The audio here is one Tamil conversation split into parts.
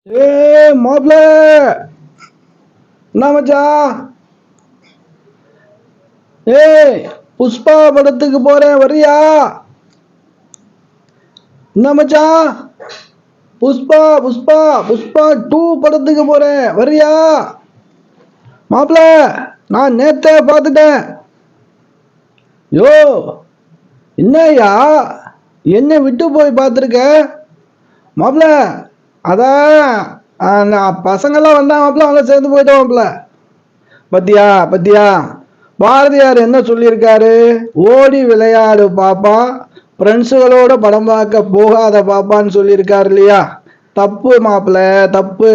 ஏ மாப்ள, என்ன மச்சான்? ஏய், புஷ்பா படத்துக்கு போறேன் வரியா? என்ன மச்சான்? புஷ்பா புஷ்பா புஷ்பா 2 படத்துக்கு போறேன் வரியா? மாப்ள, நான் நேத்தே பார்த்துட்டேன். யோ, என்னய்யா என்ன விட்டு போய் பார்த்துருக்க? மாப்ள, அதான் பசங்கெல்லாம் வந்தாங்க மாப்ள, அவங்க சேர்ந்து போயிட்டோம் மாப்ள. பத்தியா பத்தியா, பாரதியார் என்ன சொல்லியிருக்காரு? ஓடி விளையாடு பாப்பா, ஃப்ரெண்ட்ஸுகளோட படம் பார்க்க போகாத பாப்பான்னு சொல்லியிருக்காரு இல்லையா? தப்பு மாப்பிள்ள, தப்பு.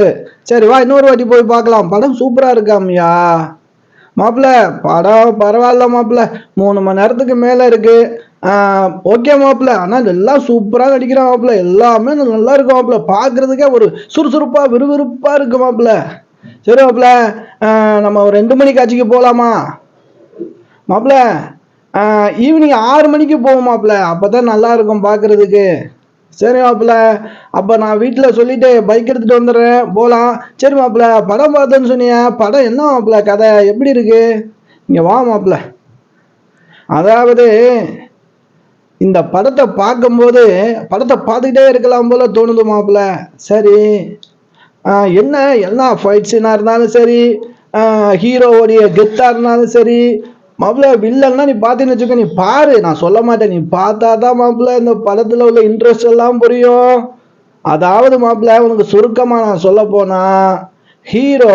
சரி வா, இன்னொரு வாட்டி போய் பார்க்கலாம். படம் சூப்பரா இருக்காமியா மாப்பிள்ள. படம் பரவாயில்ல மாப்பிள்ள, 3 மணி நேரத்துக்கு மேல இருக்கு. ஓகே மாப்பிள்ள, ஆனால் எல்லாம் சூப்பரா நடிக்கிறான் மாப்பிள்ள. எல்லாமே நல்லா இருக்கு மாப்பிள்ள, பார்க்கறதுக்கே ஒரு சுறுசுறுப்பா விறுவிறுப்பா இருக்கு மாப்பிள்ள. சரி மாப்பிள்ள, நம்ம ஒரு 2 மணி காட்சிக்கு போகலாமா மாப்பிள்ள? ஈவினிங் 6 மணிக்கு போவோம் மாப்பிள்ள, அப்பதான் நல்லா இருக்கும் பார்க்கறதுக்கு. சரி மாப்பிள்ள, அப்போ நான் வீட்டில் சொல்லிட்டு பைக் எடுத்துட்டு வந்துடுறேன், போகலாம். சரி மாப்பிள்ள, படம் பார்த்தேன்னு சொன்னியா, படம் என்ன மாப்பிள்ள, கதை எப்படி இருக்கு? இங்கே வா மாப்பிள்ள. அதாவது இந்த படத்தை பார்க்கும்போது படத்தை பார்த்துக்கிட்டே இருக்கலாம் போல தோணுது மாப்பிள்ள. சரி, என்ன எல்லா ஃபைட் சீனாக இருந்தாலும் சரி, ஹீரோவோடைய கெத்தாக இருந்தாலும் சரி மாப்பிள்ள, வில்லன்னா நீ பார்த்தீங்கன்னு வச்சுக்க, நீ பாரு, நான் சொல்ல மாட்டேன், நீ பார்த்தா தான் மாப்பிள்ள இந்த படத்தில் உள்ள இன்ட்ரெஸ்ட் எல்லாம் புரியும். அதாவது மாப்பிள்ள, உனக்கு சுருக்கமாக நான் சொல்ல போனா, ஹீரோ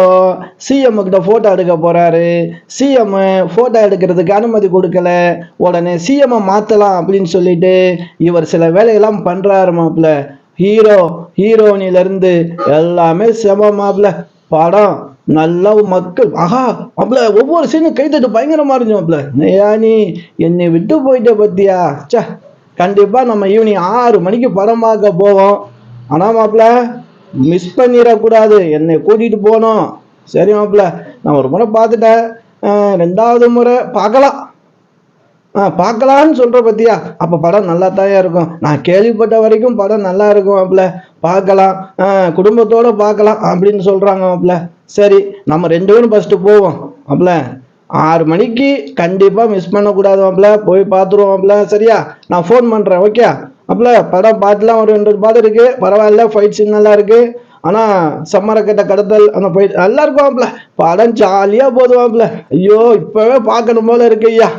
சிஎம் கிட்ட போட்டோ எடுக்க போறாரு. சிஎம் போட்டோ எடுக்கிறதுக்கு அனுமதி கொடுக்கல. உடனே சிஎம் மாத்தலாம் அப்படின்னு சொல்லிட்டு இவர் சில வேலையெல்லாம் பண்றாரு மாப்பிள்ள. ஹீரோனில இருந்து எல்லாமே செம மாப்பிள்ள. படம் நல்ல மக்கள், ஆஹா மாப்பிள்ள, ஒவ்வொரு சீனும் கைத்தட்டு பயங்கரமா இருந்துச்சு மாப்பிள்ள. நீ என்னை விட்டு போயிட்ட பத்தியா? சே, கண்டிப்பா நம்ம ஈவினிங் 6 மணிக்கு படம் பார்க்க போவோம். ஆனா மாப்பிள்ள, மிஸ் பண்ணிடக்கூடாது, என்னை கூட்டிட்டு போகணும். சரி மாப்பிள்ள, நான் ஒரு முறை பார்த்துட்டேன், 2வது முறை பார்க்கலாம். பார்க்கலான்னு சொல்ற பத்தியா, அப்ப படம் நல்லா தான் இருக்கும். நான் கேள்விப்பட்ட வரைக்கும் படம் நல்லா இருக்கும் மாப்பிள்ள, பார்க்கலாம், குடும்பத்தோட பார்க்கலாம் அப்படின்னு சொல்றாங்க மாப்பிள்ள. சரி, நம்ம 2 பேரும் ஃபர்ஸ்ட் போவோம் மாப்பிள்ள. 6 மணிக்கு கண்டிப்பா மிஸ் பண்ணக்கூடாது மாப்பிள்ள, போய் பார்த்துருவோம் மாப்பிள்ள. சரியா, நான் ஃபோன் பண்றேன். ஓகே மாப்பிள்ள, படம் பார்த்துலாம் ஒரு 2 பாட்டு இருக்கு, பரவாயில்ல, ஃபைட் சீன் நல்லா இருக்கு. ஆனா சம்மரக்கட்ட கடத்தல் அந்த ஃபைட் நல்லா இருக்கும் மாப்பிள்ள. படம் ஜாலியா போதும் மாப்பிள்ள. ஐயோ, இப்பவே பார்க்கணும் போல இருக்கு ஐயா.